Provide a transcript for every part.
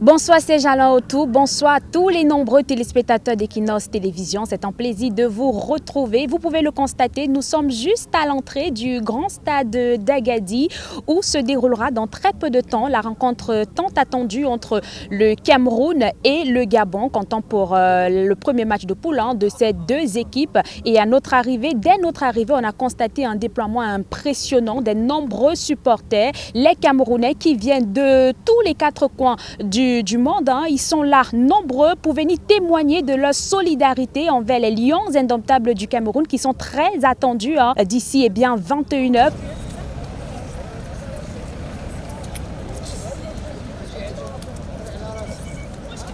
Bonsoir, c'est Jalin Otou. Bonsoir à tous les nombreux téléspectateurs d'Equinox Télévision. C'est un plaisir de vous retrouver. Vous pouvez le constater, nous sommes juste à l'entrée du grand stade d'Agadir où se déroulera dans très peu de temps la rencontre tant attendue entre le Cameroun et le Gabon, comptant pour le premier match de poule de ces deux équipes. Et à notre arrivée, dès notre arrivée, on a constaté un déploiement impressionnant des nombreux supporters, les Camerounais qui viennent de tous les quatre coins du monde. Ils sont là nombreux pour venir témoigner de leur solidarité envers les Lions indomptables du Cameroun qui sont très attendus d'ici 21h.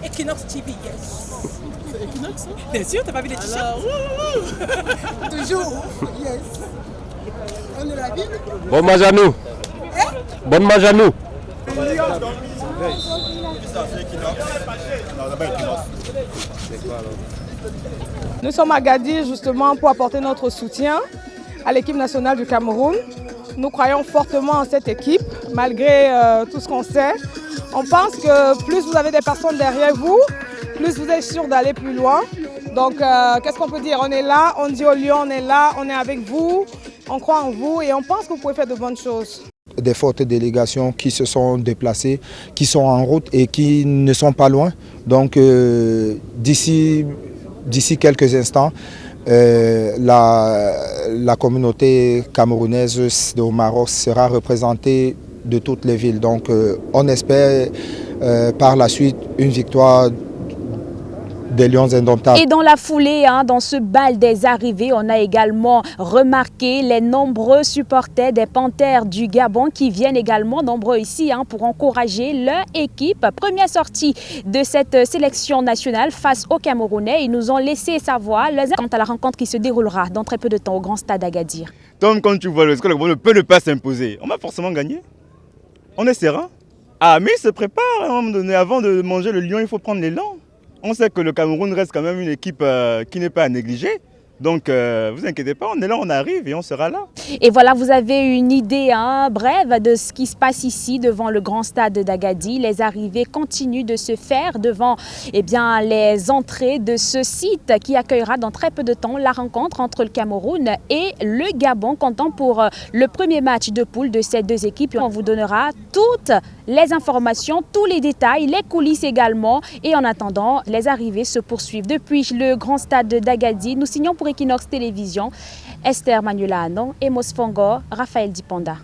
Equinox TV, yes. C'est Equinox, hein? Bien sûr, t'as pas vu les t-shirts? Toujours, yes. On est la ville. Bon match à nous. Bon match à nous. Nous sommes à Agadir justement pour apporter notre soutien à l'équipe nationale du Cameroun. Nous croyons fortement en cette équipe, malgré tout ce qu'on sait. On pense que plus vous avez des personnes derrière vous, plus vous êtes sûr d'aller plus loin. Donc, qu'est-ce qu'on peut dire? On est là, on dit aux Lions, on est là, on est avec vous, on croit en vous et on pense que vous pouvez faire de bonnes choses. Des fortes délégations qui se sont déplacées, qui sont en route et qui ne sont pas loin. Donc, d'ici quelques instants, la communauté camerounaise au Maroc sera représentée de toutes les villes. Donc on espère par la suite une victoire des Lions indomptables. Et dans la foulée, dans ce bal des arrivées, on a également remarqué les nombreux supporters des Panthères du Gabon qui viennent également nombreux ici pour encourager leur équipe. Première sortie de cette sélection nationale face aux Camerounais. Ils nous ont laissé savoir quant à la rencontre qui se déroulera dans très peu de temps au grand stade d'Agadir. Tom, quand tu vois le score, le Cameroun ne peut ne pas s'imposer. On va forcément gagner. On est serein. Ah, mais il se prépare à un moment donné. Avant de manger le lion, il faut prendre l'élan. On sait que le Cameroun reste quand même une équipe qui n'est pas à négliger. Donc, vous inquiétez pas, on est là, on arrive et on sera là. Et voilà, vous avez une idée brève de ce qui se passe ici devant le grand stade d'Agadir. Les arrivées continuent de se faire devant les entrées de ce site qui accueillera dans très peu de temps la rencontre entre le Cameroun et le Gabon, comptant pour le premier match de poule de ces deux équipes. On vous donnera toutes les informations, tous les détails, les coulisses également. Et en attendant, les arrivées se poursuivent. Depuis le grand stade d'Agadir, nous signons pour Equinox Télévision, Esther Manuela Anon, Emos Fongor, Raphaël Dipanda.